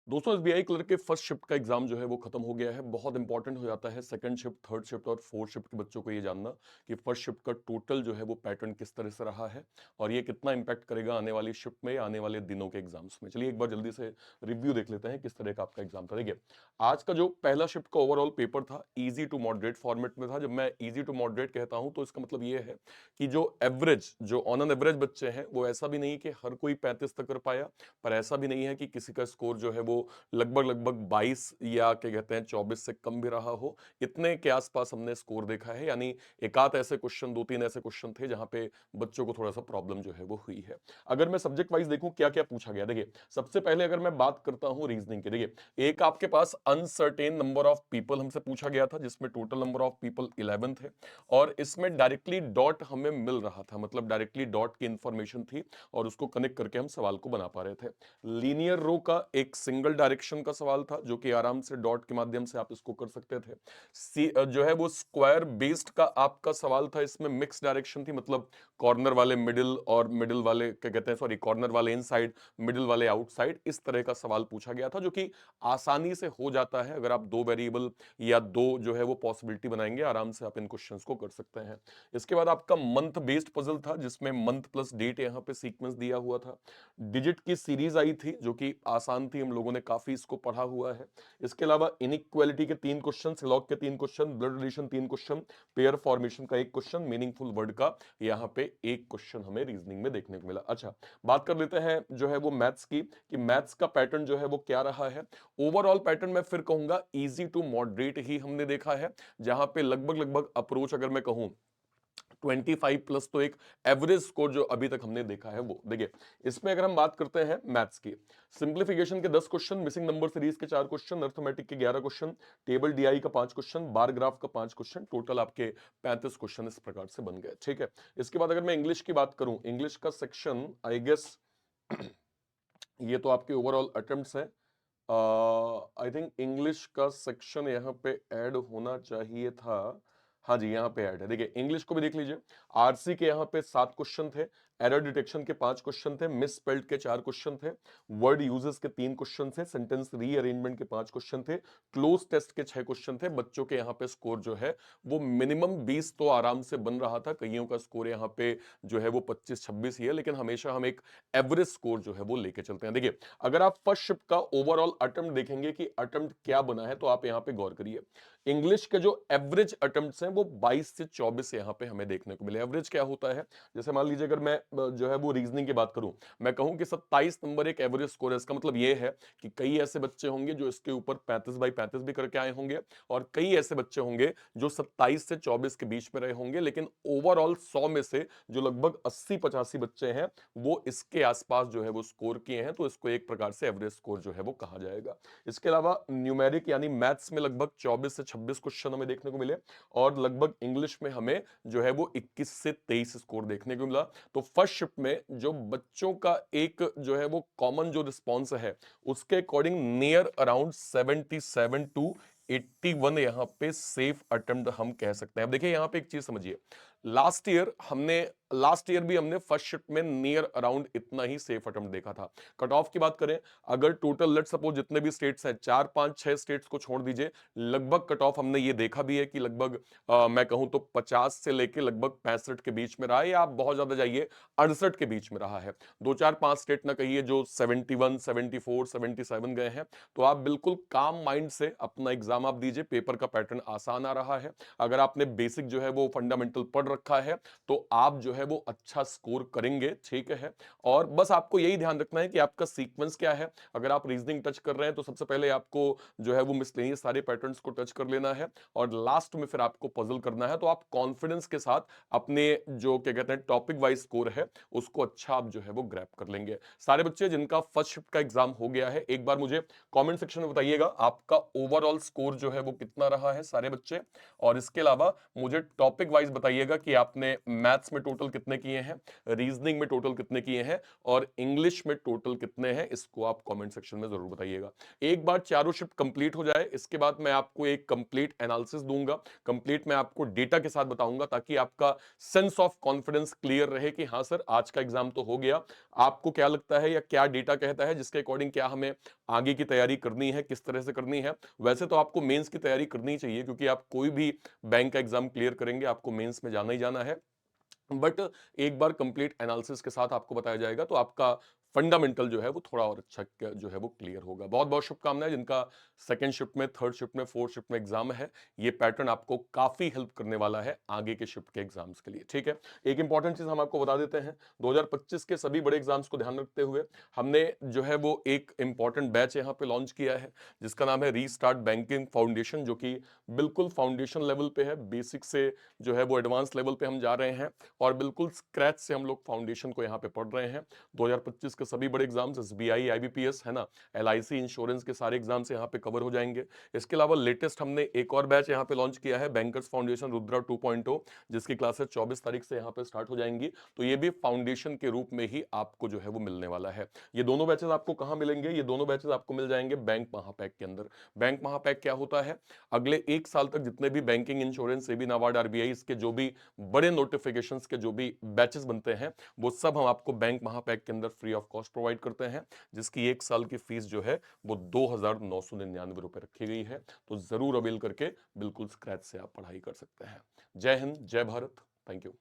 दोस्तों SBI clerk के first shift का एग्जाम जो है वो खत्म हो गया है। बहुत इंपॉर्टेंट हो जाता है सेकंड शिफ्ट, थर्ड शिफ्ट और फोर्थ शिफ्ट के बच्चों को ये जानना कि फर्स्ट शिफ्ट का टोटल जो है वो पैटर्न किस तरह से रहा है और ये कितना इंपैक्ट करेगा आने वाली शिफ्ट में या आने वाले दिनों के एग्जाम्स में। चलिए एक बार जल्दी से रिव्यू देख लेते हैं किस तरह का आपका एग्जाम था। देखिए, आज का जो पहला शिफ्ट का ओवरऑल पेपर था इजी टू मॉडरेट फॉर्मेट में था। जब मैं इजी टू मॉडरेट कहता हूं तो इसका मतलब ये है कि जो ऑन एन एवरेज बच्चे हैं वो ऐसा भी नहीं कि हर कोई 35 तक कर पाया, पर ऐसा भी नहीं है कि किसी का स्कोर जो है वो लगभग लगभग 22 या क्या कहते हैं 24 से कम भी रहा हो। इतने के आसपास हमने स्कोर देखा है, यानी एक आध ऐसे क्वेश्चन, दो तीन ऐसे क्वेश्चन थे जहां पे बच्चों को थोड़ा सा प्रॉब्लम जो है वो हुई है। अगर मैं सब्जेक्ट वाइज देखूं क्या क्या पूछा गया, देखिए सबसे पहले अगर मैं बात करता हूं रीजनिंग की, देखिए एक आपके पास अनसर्टेन नंबर ऑफ पीपल हमसे पूछा गया था जिसमें टोटल नंबर ऑफ पीपल 11 थे और इसमें डायरेक्टली डॉट हमें मिल रहा था, मतलब डायरेक्टली डॉट की इंफॉर्मेशन थी और उसको कनेक्ट करके हम सवाल को बना पा रहे थे। लीनियर रो का एक सिंगल डायरेक्शन का सवाल था जो कि आराम से डॉट के माध्यम से आप इसको कर सकते थे। जो है वो स्क्वायर बेस्ड का आपका सवाल था, इसमें मिक्स डायरेक्शन थी, मतलब कॉर्नर वाले मिडिल और मिडिल वाले क्या कहते हैं, सॉरी कॉर्नर वाले इनसाइड, मिडिल वाले आउटसाइड, इस तरह का सवाल पूछा गया था जो कि आसानी से हो जाता है अगर आप दो वेरिएबल या दो जो है वो पॉसिबिलिटी बनाएंगे, आराम से आप इन क्वेश्चंस को कर सकते हैं। इसके बाद आपका मंथ बेस्ड पजल था जिसमें मंथ प्लस डेट यहाँ पे सीक्वेंस दिया हुआ था। डिजिट की सीरीज आई थी जो कि आसान थी, हम लोगों ने काफी इसको पढ़ा हुआ है। इसके अलावा इनइक्वालिटी के तीन क्वेश्चन, लॉग के तीन क्वेश्चन, ब्लड रिलेशन तीन क्वेश्चन, पेयर फॉर्मेशन का एक क्वेश्चन, मीनिंगफुल वर्ड का यहाँ पे एक क्वेश्चन हमें रीजनिंग में देखने को मिला। अच्छा, बात कर लेते हैं जो है वो मैथ्स की कि मैथ्स का पैटर्न जो है वो क्या रहा है। ओवरऑल पैटर्न मैं फिर कहूंगा इजी टू मॉडरेट ही हमने देखा है, जहां पे लगभग लगभग अप्रोच अगर मैं कहूं 25 प्लस तो एक एवरेज स्कोर जो अभी तक हमने देखा है वो। देखिए, इसमें अगर हम बात करते हैं मैथ्स की, सिंप्लीफिकेशन के 10 क्वेश्चन, मिसिंग नंबर सीरीज के 4 क्वेश्चन, अर्थमेटिक के 11 क्वेश्चन, टेबल डीआई का 5 क्वेश्चन, बार ग्राफ का 5 क्वेश्चन, टोटल आपके 35 क्वेश्चन इस प्रकार से बन गए। ठीक है, इसके बाद अगर मैं इंग्लिश की बात करूं, इंग्लिश का सेक्शन आई गेस ये तो आपके ओवरऑल अटेम्प्ट्स है। आई थिंक इंग्लिश का सेक्शन यहाँ पे ऐड होना चाहिए था। हाँ जी, यहाँ पे ऐड है। देखिए इंग्लिश को भी देख लीजिए, आरसी के यहाँ पे 7 क्वेश्चन थे, एरर डिटेक्शन के 5 क्वेश्चन थे, मिस स्पेल्ड के 4 क्वेश्चन थे, वर्ड यूजेस के 3 क्वेश्चन थे, सेंटेंस रीअरेंजमेंट के 5 क्वेश्चन थे, क्लोज टेस्ट के 6 क्वेश्चन थे। बच्चों के यहाँ पे स्कोर जो है वो मिनिमम 20 तो आराम से बन रहा था, कईयों का स्कोर यहाँ पे जो है वो 25-26 ही है, लेकिन हमेशा हम एक एवरेज स्कोर जो है वो लेके चलते हैं। देखिए, अगर आप फर्स्ट शिफ्ट का ओवरऑल अटेम्प्ट देखेंगे कि अटेम्प्ट क्या बना है तो आप यहां पे गौर करिए। इंग्लिश के जो एवरेज अटेम्प्ट्स हैं वो 22 से 24 यहां पे हमें देखने को मिले। एवरेज क्या होता है, जैसे मान लीजिए अगर मैं जो है वो रीजनिंग की बात करूं, मैं कहूं कि 27 नंबर एक एवरेज स्कोर है, इसका मतलब ये है कि कई ऐसे बच्चे होंगे जो इसके ऊपर 35 बाई 35 भी करके आए होंगे और कई ऐसे बच्चे होंगे जो 27 से 24 के बीच में रहे होंगे, लेकिन ओवरऑल 100 में से जो लगभग 80-85 बच्चे हैं वो इसके आसपास जो है वो स्कोर किए हैं, तो इसको एक प्रकार से एवरेज स्कोर जो है वो कहा जाएगा। इसके अलावा न्यूमेरिक यानी मैथ्स में लगभग 24 से 26 क्वेश्चन हमें देखने को मिले और लगभग इंग्लिश में हमें जो है वो 21 से 23 स्कोर देखने को मिला। तो फर्स्ट शिफ्ट में जो बच्चों का एक जो है वो कॉमन जो रिस्पॉन्स है उसके अकॉर्डिंग नियर अराउंड 77 टू 81 यहाँ पे सेफ अटेम्प्ट हम कह सकते हैं। अब देखिए यहाँ पे एक चीज समझिए, लास्ट ईयर भी हमने फर्स्ट शिफ्ट में नियर अराउंड इतना ही सेफ अटेम्प्ट देखा था। कट ऑफ की बात करें, अगर टोटल लेट सपोज जितने भी स्टेट्स हैं, 4 5 6 स्टेट्स को छोड़ दीजिए, लगभग कट ऑफ हमने ये देखा भी है कि लगभग मैं कहूं तो 50 से लेके लगभग 65 के बीच में रहा है, या आप बहुत ज्यादा जाइए 68 के बीच में रहा है। 2 4 5 स्टेट ना कहिए जो 71 74 77 गए हैं। तो आप बिल्कुल काम माइंड से अपना एग्जाम आप दीजिए, पेपर का पैटर्न आसान आ रहा है। अगर आपने बेसिक जो है वो फंडामेंटल पढ़ रखा है तो आप जो है वो अच्छा स्कोर करेंगे। ठीक है, और बस आपको यही ध्यान रखना है कि आपका सीक्वेंस क्या है। अगर आप रीजनिंग टच कर रहे हैं तो सबसे पहले आपको जो है वो मिसलेनियस सारे पैटर्न्स को टच कर लेना है और लास्ट में फिर आपको पजल करना है। तो आप कॉन्फिडेंस के साथ अपने जो क्या कहते हैं टॉपिक वाइज स्कोर है उसको अच्छा आप जो है वो ग्रैप कर लेंगे। सारे बच्चे जिनका फर्स्ट शिफ्ट का एग्जाम हो गया है, एक बार मुझे कमेंट सेक्शन में बताइएगा आपका ओवरऑल स्कोर जो है वो कितना रहा है सारे बच्चे, और इसके अलावा मुझे टॉपिक वाइज बताइएगा कि आपने मैथ्स में टोटल टोटल कितने किए हैं, रीजनिंग में टोटल कितने किए हैं और इंग्लिश में टोटल कितने हैं, इसको आप कमेंट सेक्शन में जरूर बताइएगा। एक बार चारों शिफ्ट कंप्लीट हो जाए, इसके बाद मैं आपको एक कंप्लीट एनालिसिस दूंगा, कंप्लीट मैं आपको डेटा के साथ बताऊंगा, ताकि आपका सेंस ऑफ कॉन्फिडेंस क्लियर रहे कि हाँ सर आज का एग्जाम तो हो गया। आपको क्या लगता है या क्या डेटा कहता है जिसके अकॉर्डिंग क्या हमें आगे की तैयारी करनी है, किस तरह से करनी है। वैसे तो आपको मेंस की तैयारी करनी चाहिए, क्योंकि आप कोई भी बैंक का एग्जाम क्लियर करेंगे आपको मेंस में जाना ही जाना है। बट एक बार कंप्लीट एनालिसिस के साथ आपको बताया जाएगा तो आपका फंडामेंटल जो है वो थोड़ा और अच्छा जो है वो क्लियर होगा। बहुत बहुत शुभकामनाएं जिनका सेकंड शिफ्ट में, थर्ड शिफ्ट में, फोर्थ शिफ्ट में एग्जाम है। ये पैटर्न आपको काफी हेल्प करने वाला है आगे के शिफ्ट के एग्जाम्स के लिए। ठीक है, एक इंपॉर्टेंट चीज हम आपको बता देते हैं, 2025 के सभी बड़े एग्जाम्स को ध्यान रखते हुए हमने जो है वो एक इंपॉर्टेंट बैच यहाँ पे लॉन्च किया है, जिसका नाम है रीस्टार्ट बैंकिंग फाउंडेशन, जो कि बिल्कुल फाउंडेशन लेवल पे है, बेसिक से जो है वो एडवांस लेवल पे हम जा रहे हैं और बिल्कुल स्क्रैच से हम लोग फाउंडेशन को यहाँ पे पढ़ रहे हैं। 2025 के सभी बड़े एग्जाम्स, एसबीआई, आईबीपीएस है ना, एलआईसी, इंश्योरेंस के सारे एग्जाम्स यहाँ पे कवर हो जाएंगे। इसके अलावा लेटेस्ट हमने एक और बैच यहाँ पे लॉन्च किया है, बैंकर्स फाउंडेशन रुद्रा 2.0, जिसकी क्लासेस 24 तारीख से यहाँ पे स्टार्ट हो जाएंगी। तो ये भी फाउंडेशन के रूप में ही आपको जो है वो मिलने वाला है। ये दोनों बैचेस आपको कहाँ मिलेंगे, ये दोनों बैचेस आपको मिल जाएंगे बैंक महापैक के अंदर। बैंक महापैक क्या होता है, अगले एक साल तक जितने भी banking, insurance, SEBI, NABARD, RBI इसके जो भी बड़े नोटिफिकेशंस के जो भी बैचेस बनते हैं, वो सब हम आपको बैंक महापैक के अंदर फ्री ऑफ कॉस्ट प्रोवाइड करते हैं, जिसकी एक साल की फीस जो है वो 2,999 रुपए रखी गई है। तो जरूर अवेल करके बिल्कुल स्क्रैच से आप पढ़ाई कर सकते हैं। जय हिंद, जय भारत, थैंक यू।